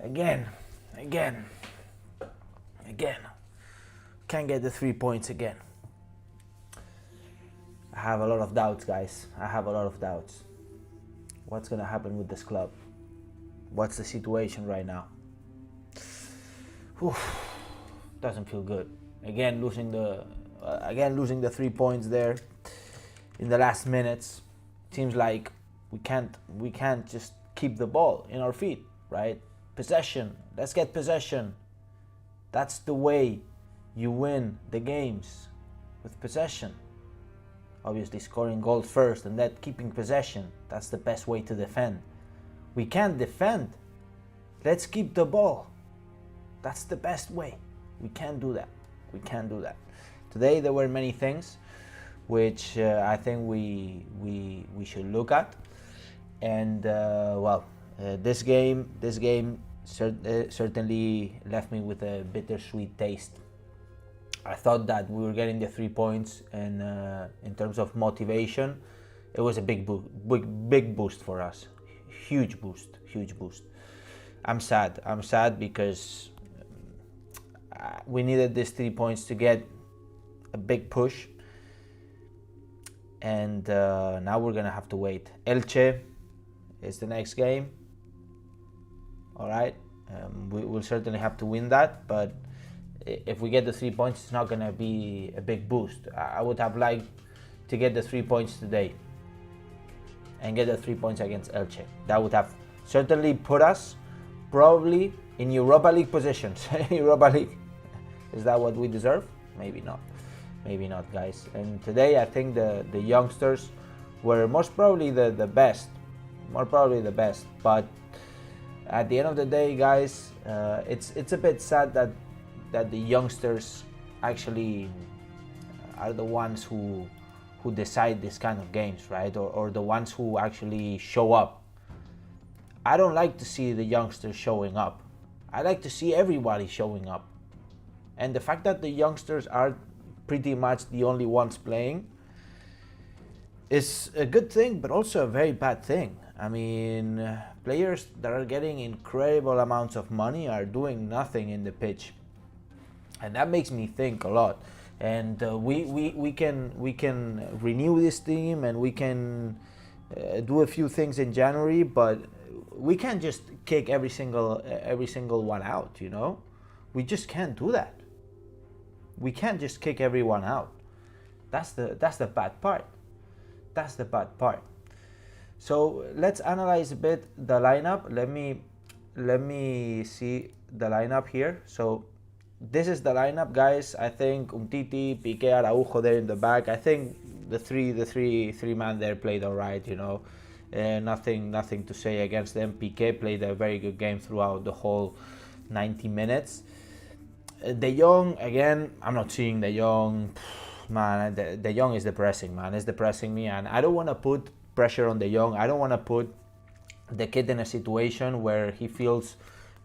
Again. Can't get the 3 points again. I have a lot of doubts, guys. I have a lot of doubts. What's going to happen with this club? What's the situation right now? Doesn't feel good. Again, losing the 3 points there in the last minutes. Seems like we can't just keep the ball in our feet, right? Possession. Let's get possession. That's the way you win the games, with possession. Obviously scoring goals first and then keeping possession. That's the best way to defend. We can't defend. Let's keep the ball. That's the best way. We can't do that. Today there were many things which I think we should look at. And this game certainly left me with a bittersweet taste. I thought that we were getting the 3 points, and in terms of motivation, it was a big boost for us. Huge boost. I'm sad because we needed these 3 points to get a big push, and now we're gonna have to wait. Elche is the next game. All right, we will certainly have to win that, but if we get the 3 points, it's not going to be a big boost. I would have liked to get the 3 points today and get the 3 points against Elche. That would have certainly put us probably in Europa League positions. Europa League, is that what we deserve? Maybe not, guys. And today I think the youngsters were most probably the best, but at the end of the day, guys, it's a bit sad that the youngsters actually are the ones who decide this kind of games, right? Or the ones who actually show up. I don't like to see the youngsters showing up. I like to see everybody showing up. And the fact that the youngsters are pretty much the only ones playing is a good thing, but also a very bad thing. I mean, players that are getting incredible amounts of money are doing nothing in the pitch. And that makes me think a lot. And we can renew this team, and we can do a few things in January, but we can't just kick every single one out. You know, we just can't do that. We can't just kick everyone out. That's the bad part. That's the bad part. So let's analyze a bit the lineup. Let me see the lineup here. So this is the lineup, guys. I think Umtiti, Piqué, Araujo there in the back. I think the three man there played all right. You know, nothing to say against them. Piqué played a very good game throughout the whole 90 minutes. De Jong, again, I'm not seeing De Jong. Man, De Jong is depressing, man. It's depressing me, and I don't want to put pressure on De Jong. I don't want to put the kid in a situation where he feels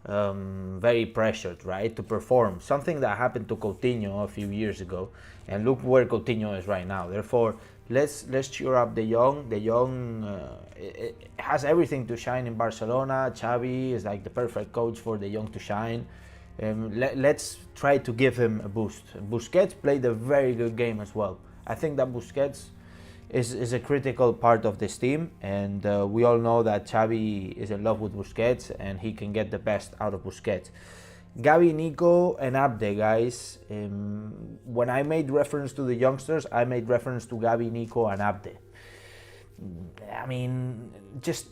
very pressured, right, to perform. Something that happened to Coutinho a few years ago, and look where Coutinho is right now. Therefore, let's cheer up De Jong. De Jong has everything to shine in Barcelona. Xavi is like the perfect coach for De Jong to shine. Let's try to give him a boost. Busquets played a very good game as well. I think that Busquets is a critical part of this team, and we all know that Xavi is in love with Busquets, and he can get the best out of Busquets. Gavi, Nico and Abde, guys. When I made reference to the youngsters, I made reference to Gavi, Nico and Abde. I mean, just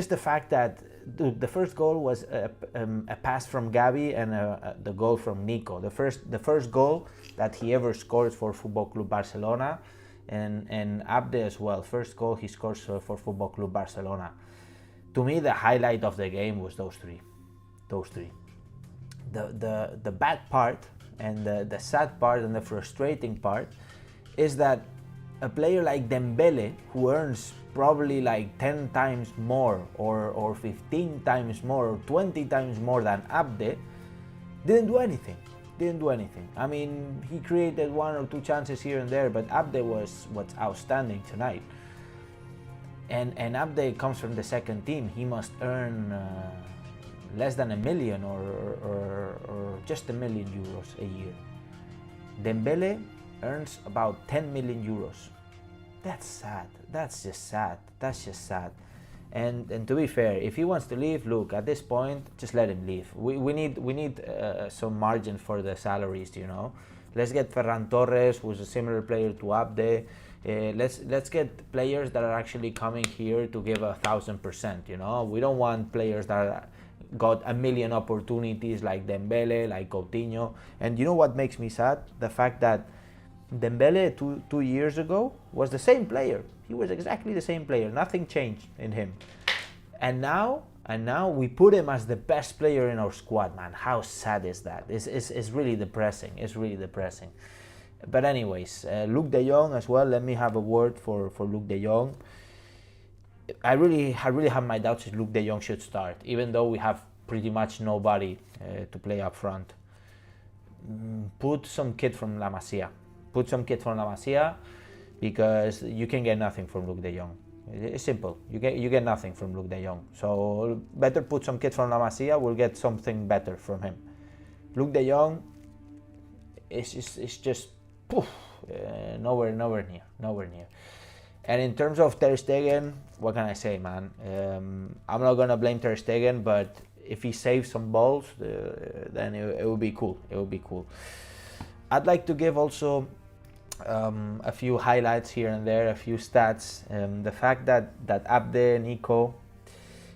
the fact that the first goal was a pass from Gavi and the goal from Nico. The first goal that he ever scored for Football Club Barcelona, and Abde as well. First goal he scores for Football Club Barcelona. To me, the highlight of the game was those three. The bad part and the sad part and the frustrating part is that a player like Dembele, who earns probably like 10 times more or 15 times more or 20 times more than Abde, didn't do anything. I mean, he created one or two chances here and there, but Abde was outstanding tonight. and Abde comes from the second team. He must earn less than 1 million or just 1 million euros a year. Dembele earns about 10 million euros. That's sad. That's just sad. That's just sad. And to be fair, if he wants to leave, look, at this point, just let him leave. We need some margin for the salaries, you know. Let's get Ferran Torres, who's a similar player to Abde. Let's get players that are actually coming here to give 1,000%. You know, we don't want players that got 1 million opportunities like Dembele, like Coutinho. And you know what makes me sad? The fact that Dembele two years ago was the same player. He was exactly the same player. Nothing changed in him. And now we put him as the best player in our squad, man. How sad is that? It's really depressing. It's really depressing. But anyways, Luke de Jong as well. Let me have a word for Luke de Jong. I really have my doubts if Luke de Jong should start, even though we have pretty much nobody to play up front. Put some kid from La Masia. Put some kid from La Masia, because you can get nothing from Luke de Jong. It's simple. You get nothing from Luke de Jong. So better put some kid from La Masia. We'll get something better from him. Luke de Jong is just poof, nowhere near. And in terms of Ter Stegen, what can I say, man? I'm not gonna blame Ter Stegen, but if he saves some balls, then it would be cool. It would be cool. I'd like to give also a few highlights here and there, a few stats. The fact that Abde, Nico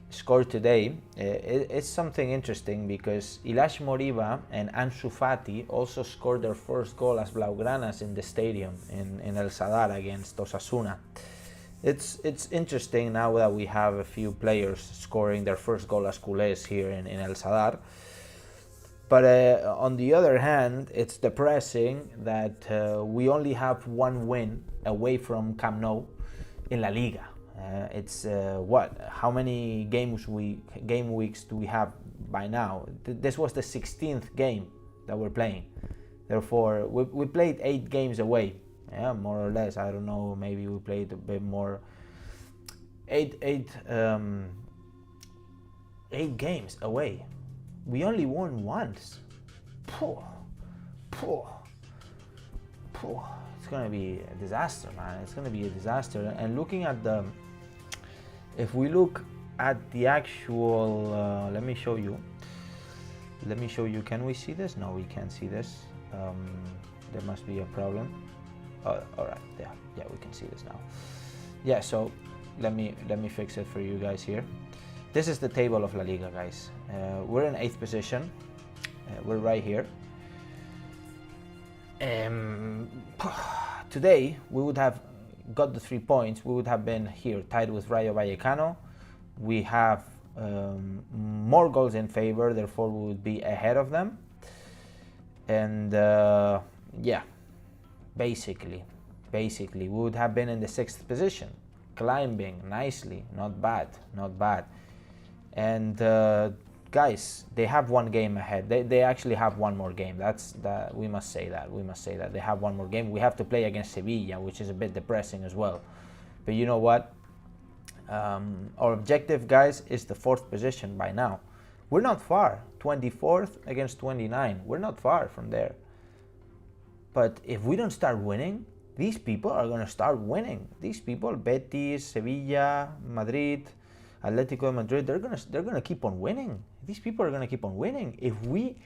scored today is something interesting, because Ilaix Moriba and Ansu Fati also scored their first goal as blaugranas in the stadium in El Sadar against Osasuna. It's interesting now that we have a few players scoring their first goal as culés here in El Sadar. But on the other hand, it's depressing that we only have one win away from Camp Nou in La Liga. It's how many game weeks do we have by now? This was the 16th game that we're playing. Therefore, we played 8 games away, yeah, more or less. I don't know, maybe we played a bit more. 8 games away. We only won once. It's gonna be a disaster, man. It's gonna be a disaster. And looking at if we look at the actual, let me show you. Can we see this? No, we can't see this. There must be a problem. All right, yeah, we can see this now. Yeah, so let me fix it for you guys here. This is the table of La Liga, guys. We're in 8th position. We're right here. Today, we would have got the 3 points. We would have been here tied with Rayo Vallecano. We have more goals in favor, therefore we would be ahead of them. And yeah, basically, we would have been in the 6th position, climbing nicely. Not bad. And guys, they have one game ahead. They actually have one more game. We must say that they have one more game. We have to play against Sevilla, which is a bit depressing as well. But you know what? Our objective, guys, is the 4th position by now. We're not far. 24th against 29. We're not far from there. But if we don't start winning, these people are going to start winning. These people, Betis, Sevilla, Madrid, Atletico de Madrid, they're gonna keep on winning. These people are gonna keep on winning. If we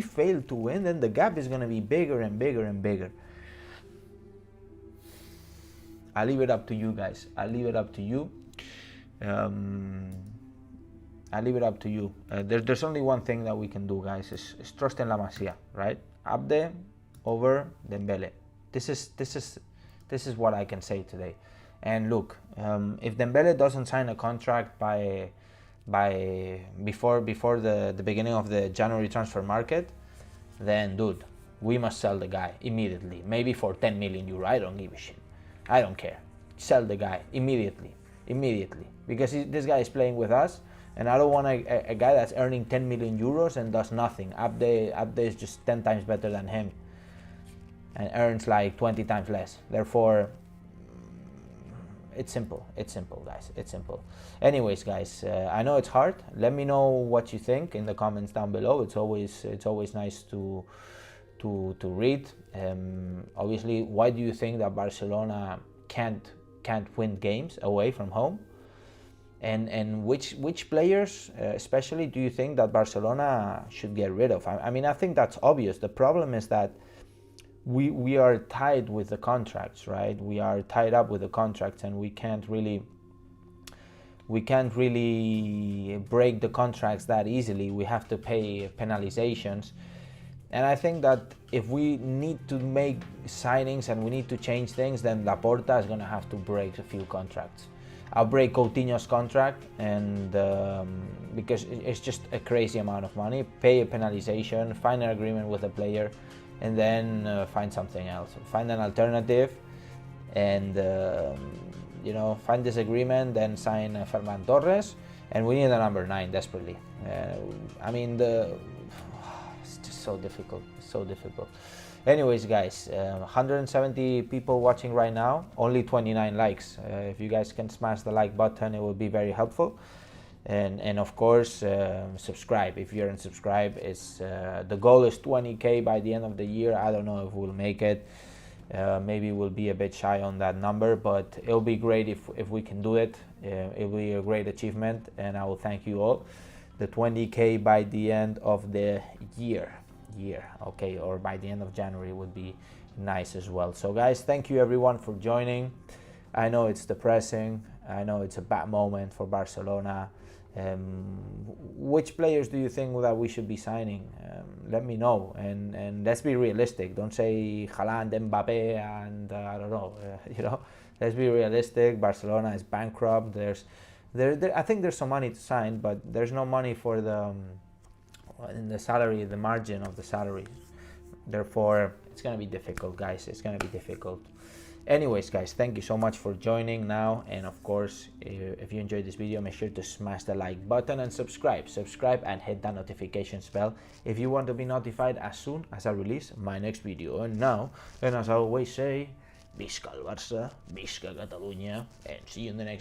fail to win, then the gap is gonna be bigger and bigger and bigger. I'll leave it up to you guys. I'll leave it up to you. There's only one thing that we can do, guys, is trust in La Masia, right? Abde over Dembele. This is what I can say today. And look, if Dembele doesn't sign a contract before the beginning of the January transfer market, then dude, we must sell the guy immediately. Maybe for 10 million euro. I don't give a shit. I don't care. Sell the guy immediately, because this guy is playing with us, and I don't want a guy that's earning 10 million euros and does nothing. Abde is just 10 times better than him and earns like 20 times less. Therefore, it's simple. It's simple, guys. It's simple. Anyways, guys, I know it's hard. Let me know what you think in the comments down below. It's always nice to read. Obviously, why do you think that Barcelona can't win games away from home? And which players, especially, do you think that Barcelona should get rid of? I mean, I think that's obvious. The problem is that we are tied with the contracts, right? We are tied up with the contracts, and we can't really break the contracts that easily. We have to pay penalizations. And I think that if we need to make signings and we need to change things, then Laporta is going to have to break a few contracts. I'll break Coutinho's contract, and because it's just a crazy amount of money. Pay a penalization, find an agreement with the player, and then find something else. Find an alternative, and find this agreement. Then sign Ferran Torres, and we need a number 9 desperately. I mean, it's just so difficult. It's so difficult. Anyways, guys, 170 people watching right now, only 29 likes. If you guys can smash the like button, it will be very helpful. And of course, subscribe. If you're unsubscribed, the goal is 20k by the end of the year. I don't know if we'll make it. Maybe we'll be a bit shy on that number, but it'll be great if we can do it. It'll be a great achievement, and I will thank you all. The 20k by the end of the year, okay, or by the end of January would be nice as well. So guys, thank you everyone for joining. I know it's depressing. I know it's a bad moment for Barcelona. Which players do you think that we should be signing? Let me know, and let's be realistic. Don't say Haaland, Mbappe, and I don't know. Let's be realistic. Barcelona is bankrupt. I think there's some money to sign, but there's no money for in the salary, the margin of the salary. Therefore, it's gonna be difficult, guys. It's gonna be difficult. Anyways, guys, thank you so much for joining now, and of course, if you enjoyed this video, make sure to smash the like button and subscribe and hit that notification bell if you want to be notified as soon as I release my next video. And now, and as I always say, visca el Barça, visca Catalunya, and see you in the next